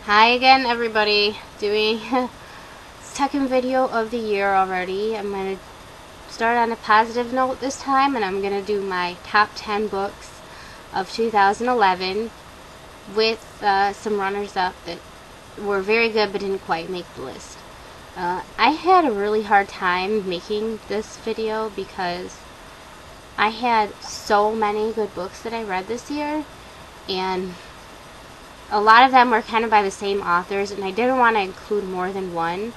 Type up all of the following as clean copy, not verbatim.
Hi again, everybody. Doing second video of the year already. I'm going to start on a positive note this time, and I'm going to do my top 10 books of 2011 with some runners-up that were very good but didn't quite make the list. I had a really hard time making this video because I had so many good books that I read this year, and a lot of them were kind of by the same authors, and I didn't want to include more than one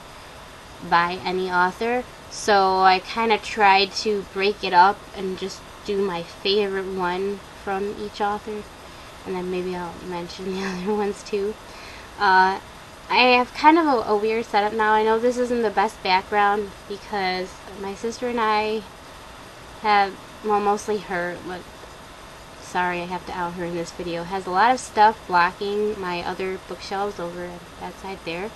by any author, so I kind of tried to break it up and just do my favorite one from each author, and then maybe I'll mention the other ones too. I have kind of a weird setup now. I know this isn't the best background because my sister and I have, well, mostly her, but sorry I have to out her in this video, has a lot of stuff blocking my other bookshelves over at that side there.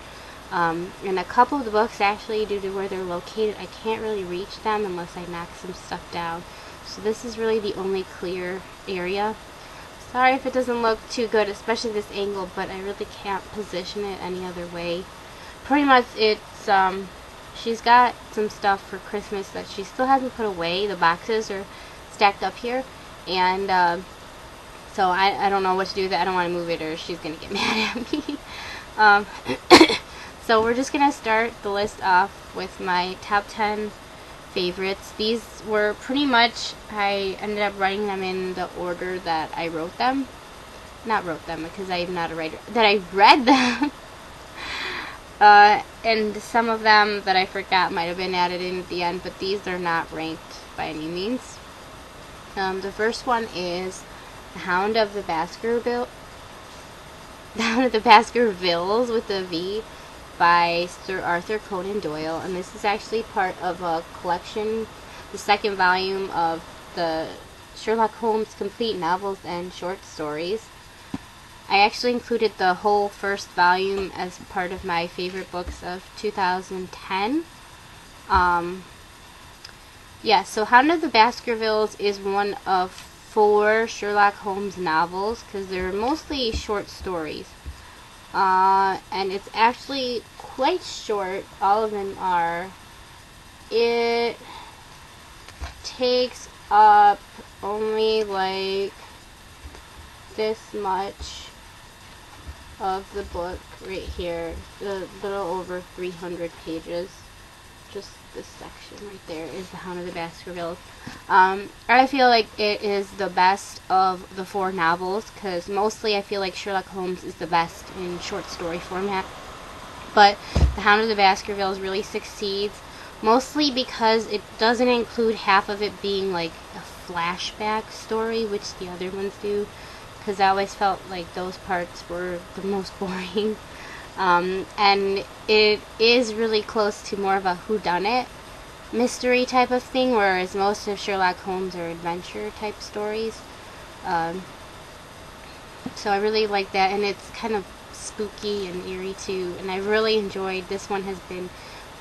And a couple of the books, actually, due to where they're located, I can't really reach them unless I knock some stuff down. So this is really the only clear area. Sorry if it doesn't look too good, especially this angle, but I really can't position it any other way. Pretty much it's, she's got some stuff for Christmas that she still hasn't put away. The boxes are stacked up here, and so I don't know what to do with it. I don't want to move it or she's going to get mad at me. So we're just going to start the list off with my top 10 favorites. These were pretty much, I ended up writing them in the order that I wrote them. Not wrote them, because I'm not a writer. That I read them. And some of them that I forgot might have been added in at the end, but these are not ranked by any means. The first one is The Hound of the Baskervilles with a V by Sir Arthur Conan Doyle, and this is actually part of a collection, the second volume of the Sherlock Holmes complete novels and short stories. I actually included the whole first volume as part of my favorite books of 2010. Yeah, so Hound of the Baskervilles is one of 4 Sherlock Holmes novels, because they're mostly short stories. And it's actually quite short. All of them are. It takes up only like this much of the book right here. A little over 300 pages. Just this section right there is The Hound of the Baskervilles. I feel like it is the best of the 4 novels, because mostly I feel like Sherlock Holmes is the best in short story format. But The Hound of the Baskervilles really succeeds, mostly because it doesn't include half of it being like a flashback story, which the other ones do, because I always felt like those parts were the most boring. And it is really close to more of a whodunit mystery type of thing, whereas most of Sherlock Holmes are adventure type stories. So I really like that, and it's kind of spooky and eerie too, and I really enjoyed this one. Has been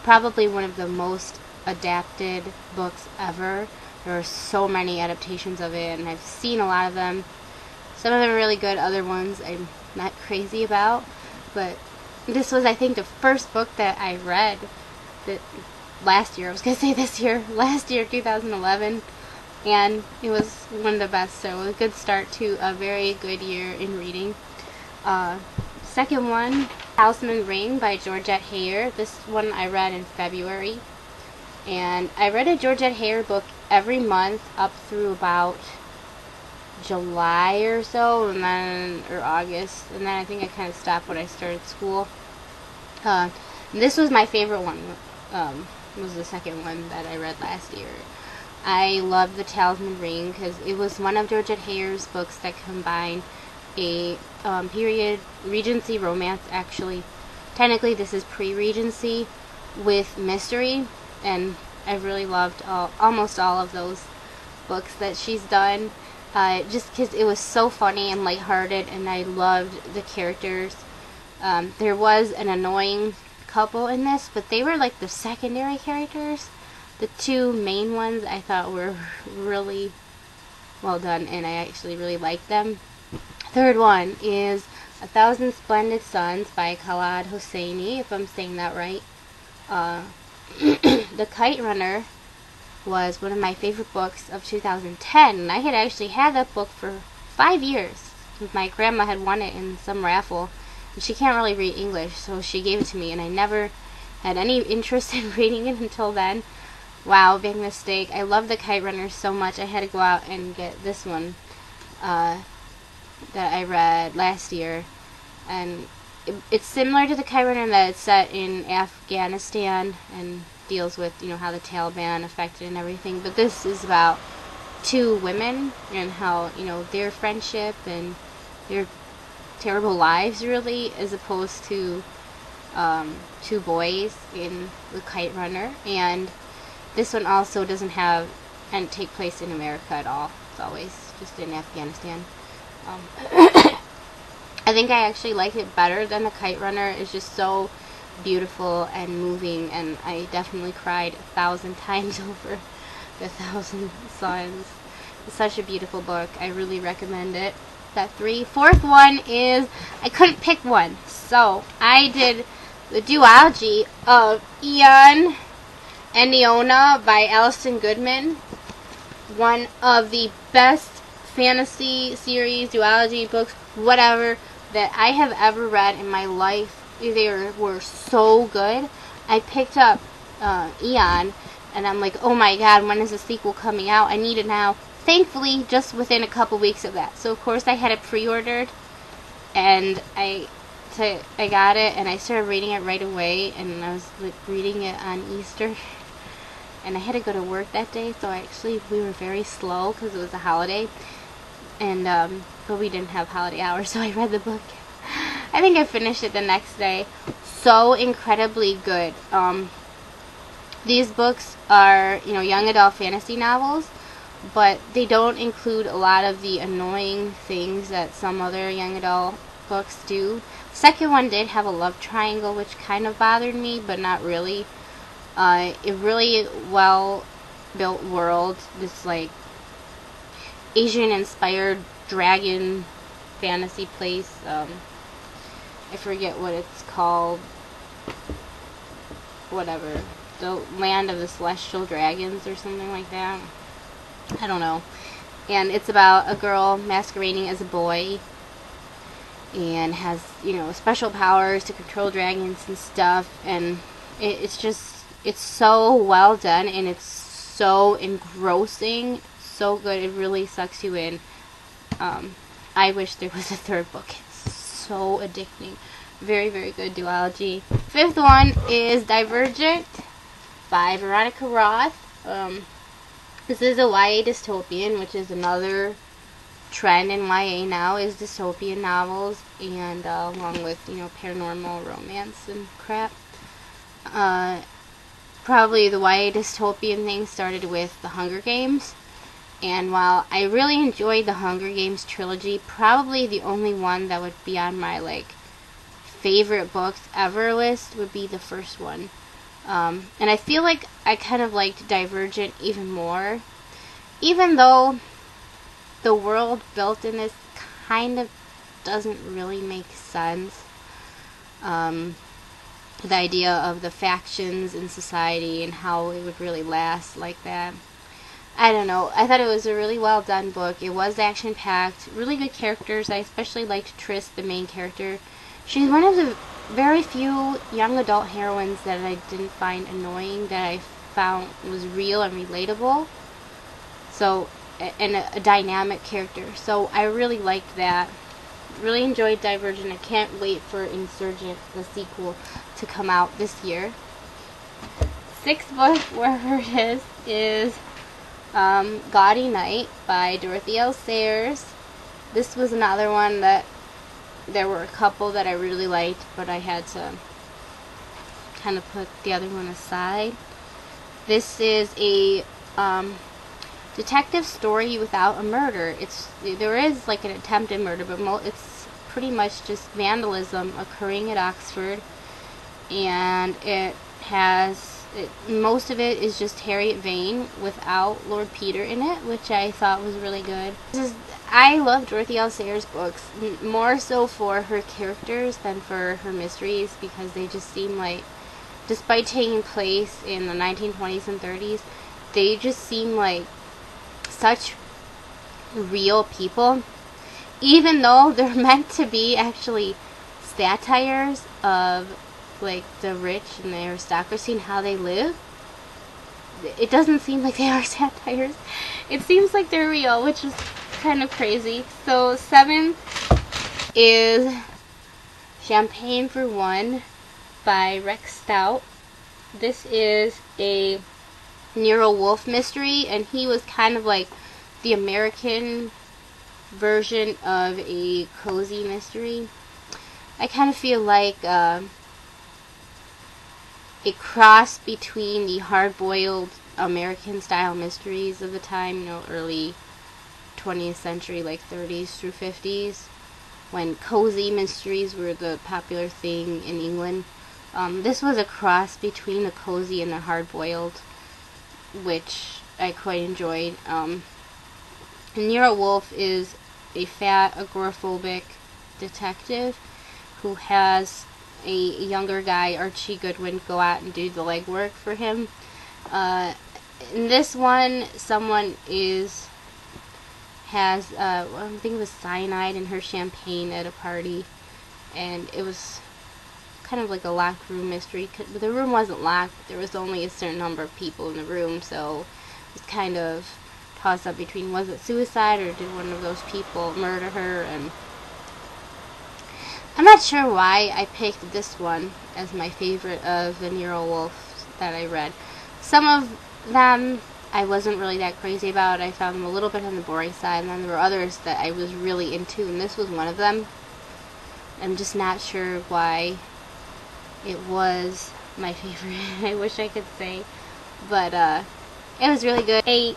probably one of the most adapted books ever. There are so many adaptations of it, and I've seen a lot of them. Some of them are really good, other ones I'm not crazy about, but this was, I think, the first book that I read that last year. I was going to say this year. Last year, 2011. And it was one of the best. So a good start to a very good year in reading. Second one, Talisman Ring by Georgette Heyer. This one I read in February. And I read a Georgette Heyer book every month up through about July or so, and then, or August, and then I think I kind of stopped when I started school. This was my favorite one. Was the second one that I read last year. I loved The Talisman Ring because it was one of Georgette Heyer's books that combined a period Regency romance. Actually, technically this is pre-Regency with mystery, and I really loved almost all of those books that she's done. Just because it was so funny and lighthearted, and I loved the characters. There was an annoying couple in this, but they were like the secondary characters. The 2 main ones I thought were really well done, and I actually really liked them. Third one is A Thousand Splendid Suns by Khaled Hosseini, if I'm saying that right. The Kite Runner was one of my favorite books of 2010, and I had actually had that book for 5 years. My grandma had won it in some raffle, and she can't really read English, so she gave it to me, and I never had any interest in reading it until then. Wow, big mistake. I love The Kite Runner so much, I had to go out and get this one that I read last year. And it's similar to The Kite Runner in that it's set in Afghanistan and deals with, how the Taliban affected and everything. But this is about two women and how, their friendship and their terrible lives, really, as opposed to two boys in The Kite Runner. And this one also doesn't have and take place in America at all. It's always just in Afghanistan. I think I actually like it better than The Kite Runner. It's just so beautiful and moving, and I definitely cried 1,000 times over The Thousand Suns. It's such a beautiful book. I really recommend it. That 3. Fourth one is, I couldn't pick one, so I did the duology of Eon and Neona by Alison Goodman. One of the best fantasy series, duology books, whatever, that I have ever read in my life. They were so good. I picked up Eon, and I'm like, oh my god, when is the sequel coming out? I need it now. Thankfully, just within a couple weeks of that. So of course I had it pre-ordered, and I got it, and I started reading it right away, and I was like reading it on Easter, and I had to go to work that day, so we were very slow because it was a holiday, and but we didn't have holiday hours, so I read the book. I think I finished it the next day. So incredibly good. These books are, young adult fantasy novels, but they don't include a lot of the annoying things that some other young adult books do. The second one did have a love triangle, which kind of bothered me, but not really. A really well-built world. This, Asian-inspired dragon fantasy place. I forget what it's called. Whatever. The Land of the Celestial Dragons or something like that. I don't know. And it's about a girl masquerading as a boy and has, special powers to control dragons and stuff. And it's so well done, and it's so engrossing, so good. It really sucks you in. I wish there was a third book. It's so addicting. Very, very good duology. Fifth one is Divergent by Veronica Roth. This is a YA dystopian, which is another trend in YA now, is dystopian novels, and along with, paranormal romance and crap. Probably the YA dystopian thing started with The Hunger Games. And while I really enjoyed the Hunger Games trilogy, probably the only one that would be on my, favorite books ever list would be the first one. And I feel like I kind of liked Divergent even more. Even though the world built in this kind of doesn't really make sense. The idea of the factions in society and how it would really last like that. I don't know. I thought it was a really well done book. It was action-packed. Really good characters. I especially liked Triss, the main character. She's one of the very few young adult heroines that I didn't find annoying, that I found was real and relatable. So, and a dynamic character. So I really liked that. Really enjoyed Divergent. I can't wait for Insurgent, the sequel, to come out this year. Sixth book, wherever it is Gaudy Night by Dorothy L. Sayers. This was another one that there were a couple that I really liked, but I had to kind of put the other one aside. This is a detective story without a murder. There is an attempted murder, but it's pretty much just vandalism occurring at Oxford, and most of it is just Harriet Vane without Lord Peter in it, which I thought was really good. I love Dorothy L. Sayers' books, more so for her characters than for her mysteries, because they just seem like, despite taking place in the 1920s and 30s, they just seem like such real people, even though they're meant to be actually satires of like the rich and the aristocracy and how they live. It doesn't seem like they are satires. It seems like they're real, which is kind of crazy. So 7 is Champagne for One by Rex Stout. This is a Nero Wolfe mystery, and he was kind of like the American version of a cozy mystery. I kind of feel like a cross between the hard-boiled American style mysteries of the time, you know, early 20th century, like 30s through 50s, when cozy mysteries were the popular thing in England. This was a cross between the cozy and the hard-boiled, which I quite enjoyed. Nero Wolfe is a fat, agoraphobic detective who has a younger guy, Archie Goodwin, go out and do the legwork for him. In this one, someone has I think it was cyanide in her champagne at a party, and it was kind of like a locked room mystery. The room wasn't locked, but there was only a certain number of people in the room, so it was kind of tossed up between, was it suicide or did one of those people murder her? And I'm not sure why I picked this one as my favorite of the Nero Wolfe that I read. Some of them I wasn't really that crazy about. I found them a little bit on the boring side, and then there were others that I was really into, and this was one of them. I'm just not sure why it was my favorite. I wish I could say, but it was really good. 8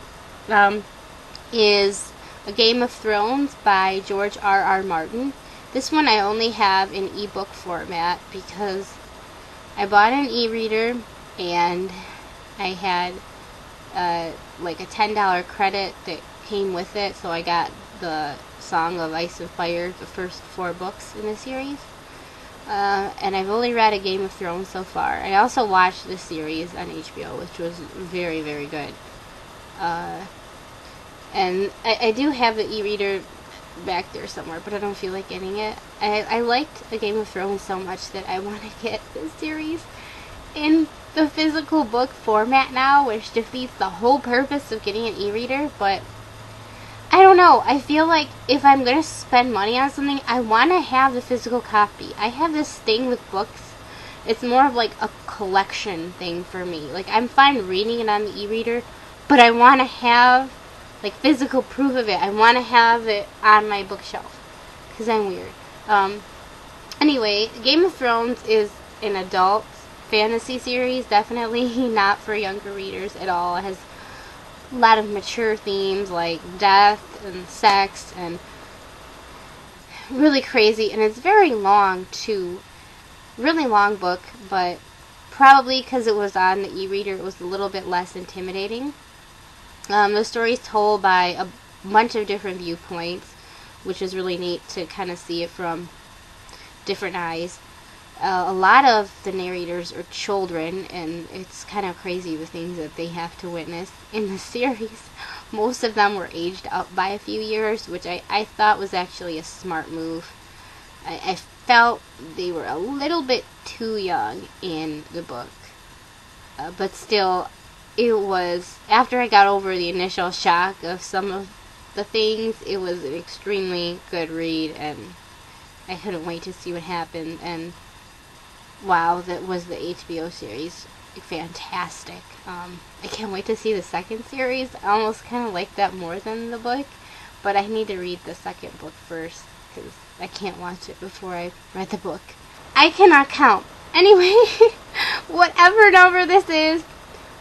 is A Game of Thrones by George R.R. Martin. This one I only have in ebook format because I bought an e-reader and I had like a $10 credit that came with it, so I got the Song of Ice and Fire, the first 4 books in the series. And I've only read A Game of Thrones so far. I also watched the series on HBO, which was very, very good. And I do have the e-reader back there somewhere, but I don't feel like getting it. I liked A Game of Thrones so much that I want to get this series in the physical book format now, which defeats the whole purpose of getting an e-reader, but I don't know. I feel like if I'm going to spend money on something, I want to have the physical copy. I have this thing with books. It's more of like a collection thing for me. Like, I'm fine reading it on the e-reader, but I want to have like physical proof of it. I want to have it on my bookshelf because I'm weird. Anyway, Game of Thrones is an adult fantasy series, definitely not for younger readers at all. It has a lot of mature themes like death and sex and really crazy, and it's very long too. Really long book, but probably because it was on the e-reader, it was a little bit less intimidating. The story's told by a bunch of different viewpoints, which is really neat to kind of see it from different eyes. A lot of the narrators are children, and it's kind of crazy the things that they have to witness in the series. Most of them were aged up by a few years, which I thought was actually a smart move. I felt they were a little bit too young in the book, but still, it was, after I got over the initial shock of some of the things, it was an extremely good read, and I couldn't wait to see what happened. And wow, that was the HBO series. Fantastic. I can't wait to see the second series. I almost kind of like that more than the book, but I need to read the second book first, because I can't watch it before I read the book. I cannot count. Anyway, whatever number this is,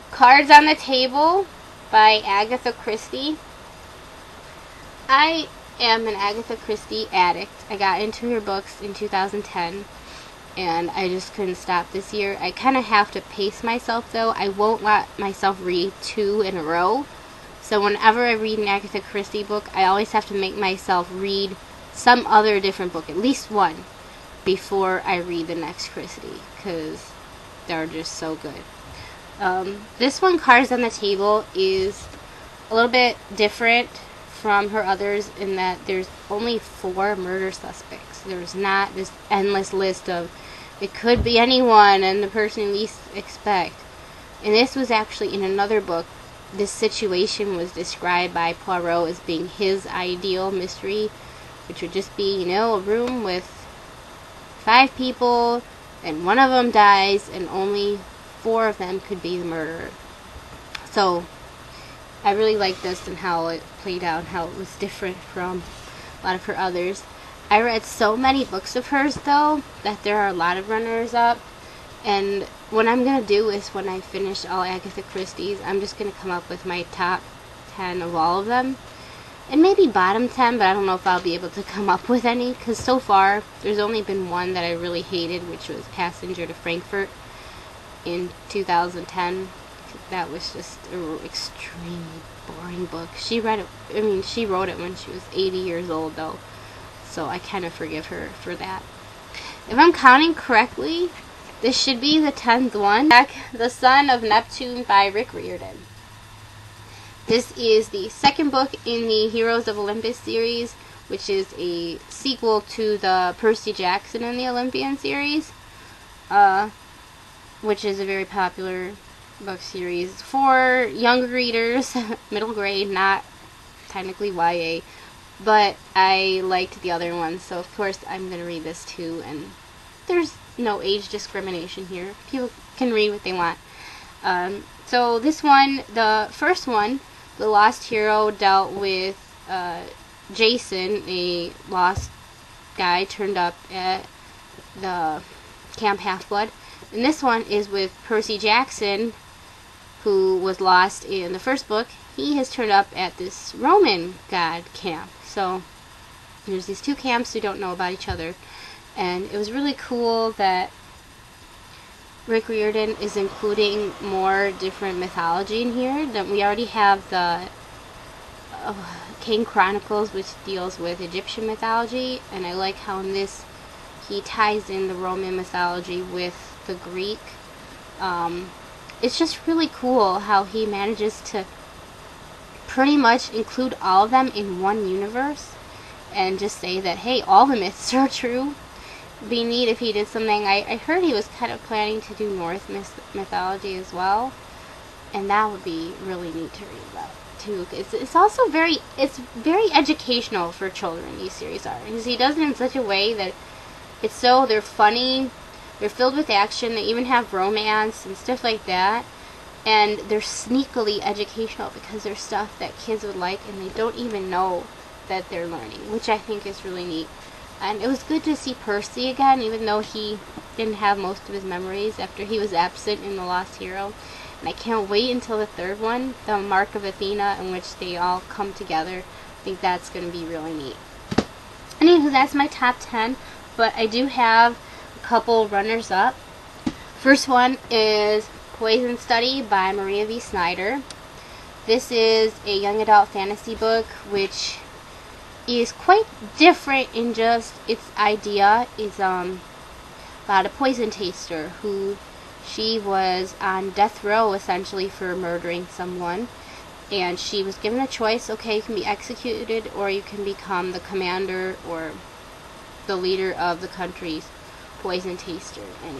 Cards on the Table by Agatha Christie. I am an Agatha Christie addict. I got into her books in 2010, and I just couldn't stop this year. I kind of have to pace myself, though. I won't let myself read 2 in a row, So whenever I read an Agatha Christie book, I always have to make myself read some other different book, at least one, before I read the next Christie, because they're just so good. This one, Cards on the Table, is a little bit different from her others in that there's only 4 murder suspects. There's not this endless list of it could be anyone and the person you least expect. And this was actually in another book. This situation was described by Poirot as being his ideal mystery, which would just be, a room with 5 people and one of them dies and only 4 of them could be the murderer. So I really like this and how it played out, how it was different from a lot of her others. I read so many books of hers, though, that there are a lot of runners-up. And what I'm going to do is when I finish all Agatha Christie's, I'm just going to come up with my top 10 of all of them. And maybe bottom 10, but I don't know if I'll be able to come up with any. Because so far, there's only been one that I really hated, which was Passenger to Frankfurt in 2010. That was just an extremely boring book. She wrote it when she was 80 years old, though. So I kind of forgive her for that. If I'm counting correctly, this should be the 10th one. The Son of Neptune by Rick Riordan. This is the second book in the Heroes of Olympus series, which is a sequel to the Percy Jackson and the Olympian series, which is a very popular book series for younger readers, middle grade, not technically YA. But I liked the other one, so of course I'm going to read this too, and there's no age discrimination here. People can read what they want. So this one, the first one, The Lost Hero, dealt with Jason, a lost guy turned up at the Camp Half-Blood. And this one is with Percy Jackson, who was lost in the first book. He has turned up at this Roman god camp. So there's these 2 camps who don't know about each other. And it was really cool that Rick Riordan is including more different mythology in here. That we already have the Kane Chronicles, which deals with Egyptian mythology. And I like how in this he ties in the Roman mythology with the Greek. It's just really cool how he manages to pretty much include all of them in one universe and just say that, hey, all the myths are true. It'd be neat if he did something. I heard he was kind of planning to do Norse mythology as well, and that would be really neat to read about too. It's also very educational for children, these series are, because he does it in such a way that they're funny, they're filled with action, they even have romance and stuff like that. And they're sneakily educational because they're stuff that kids would like and they don't even know that they're learning, which I think is really neat. And it was good to see Percy again, even though he didn't have most of his memories after he was absent in The Lost Hero. And I can't wait until the 3rd one, the Mark of Athena, in which they all come together. I think that's going to be really neat. Anywho, that's my top 10, but I do have a couple runners-up. First one is Poison Study by Maria V. Snyder. This is a young adult fantasy book which is quite different in just its idea. It's about a poison taster who she was on death row essentially for murdering someone, and she was given a choice. Okay, you can be executed or you can become the commander or the leader of the country's poison taster. And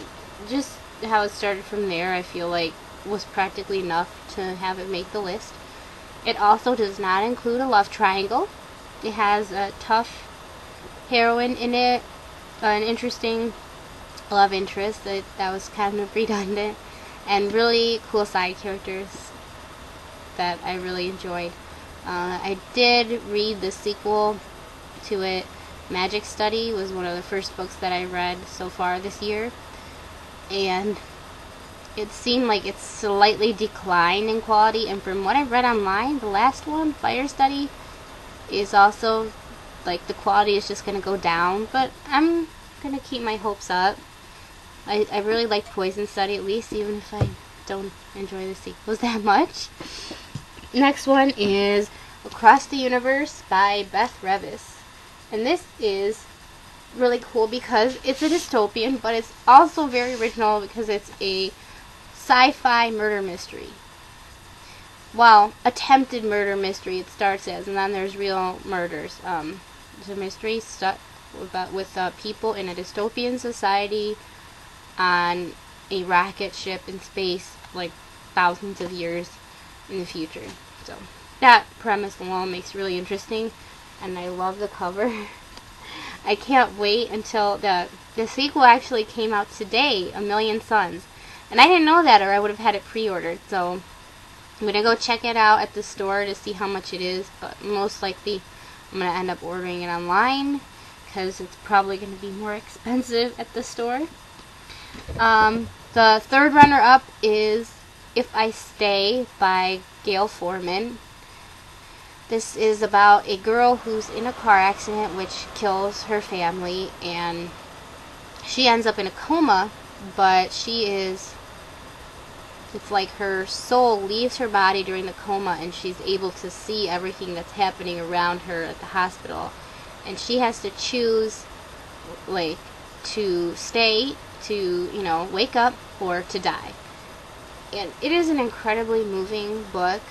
just how it started from there, I feel like was practically enough to have it make the list. It also does not include a love triangle. It has a tough heroine in it, an interesting love interest that was kind of redundant, and really cool side characters that I really enjoyed. I did read the sequel to it. Magic Study was one of the first books that I read so far this year, and it seemed like it's slightly declined in quality, and from what I read online, the last one, Fire Study, is also like the quality is just going to go down, but I'm going to keep my hopes up. I really like Poison Study, at least, even if I don't enjoy the sequels that much. Next one is Across the Universe by Beth Revis. And this is really cool because it's a dystopian, but it's also very original because it's a sci-fi murder mystery. Well, attempted murder mystery it starts as, and then there's real murders. It's a mystery stuck with people in a dystopian society on a rocket ship in space, like thousands of years in the future. So that premise alone makes it really interesting, and I love the cover. I can't wait until the sequel actually came out today, A Million Suns, and I didn't know that, or I would have had it pre-ordered. So I'm gonna go check it out at the store to see how much it is, but most likely I'm gonna end up ordering it online because it's probably gonna be more expensive at the store. The third runner-up is If I Stay by Gail Forman. This is about a girl who's in a car accident which kills her family, and she ends up in a coma, but it's like her soul leaves her body during the coma, and she's able to see everything that's happening around her at the hospital. And she has to choose, like, to stay, to, wake up, or to die. And it is an incredibly moving book.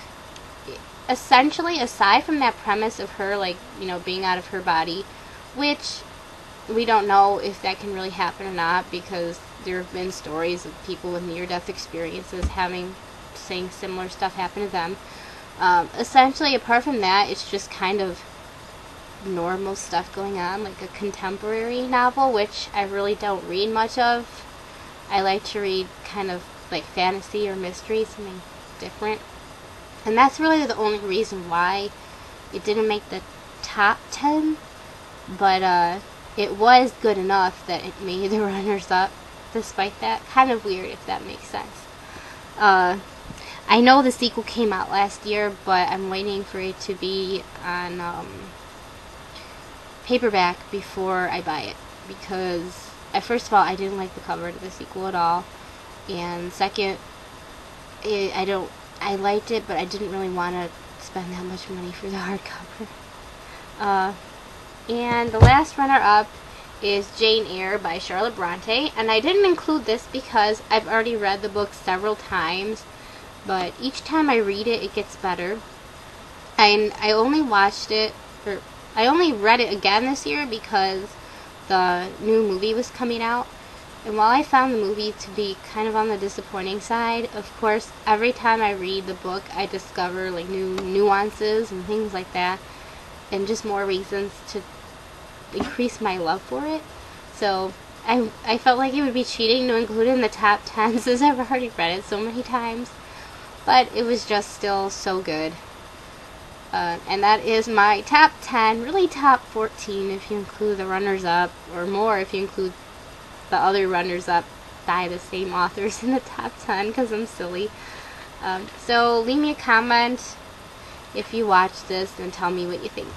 Essentially, aside from that premise of her, like, being out of her body, which we don't know if that can really happen or not, because there have been stories of people with near-death experiences saying similar stuff happen to them. Essentially, apart from that, it's just kind of normal stuff going on, like a contemporary novel, which I really don't read much of. I like to read kind of like fantasy or mystery, something different. And that's really the only reason why it didn't make the top 10, but it was good enough that it made the runners-up, despite that. Kind of weird, if that makes sense. I know the sequel came out last year, but I'm waiting for it to be on paperback before I buy it, because first of all, I didn't like the cover to the sequel at all, and second, I liked it, but I didn't really want to spend that much money for the hardcover. And the last runner-up is Jane Eyre by Charlotte Bronte, and I didn't include this because I've already read the book several times, but each time I read it, it gets better. And I only read it again this year because the new movie was coming out. And while I found the movie to be kind of on the disappointing side, of course, every time I read the book, I discover like new nuances and things like that, and just more reasons to increase my love for it. So I felt like it would be cheating to include it in the top 10 since I've already read it so many times. But it was just still so good. And that is my top 10, really top 14 if you include the runners-up, or more if you include the other runners-up by the same authors in the top 10, because I'm silly. So leave me a comment if you watch this and tell me what you think.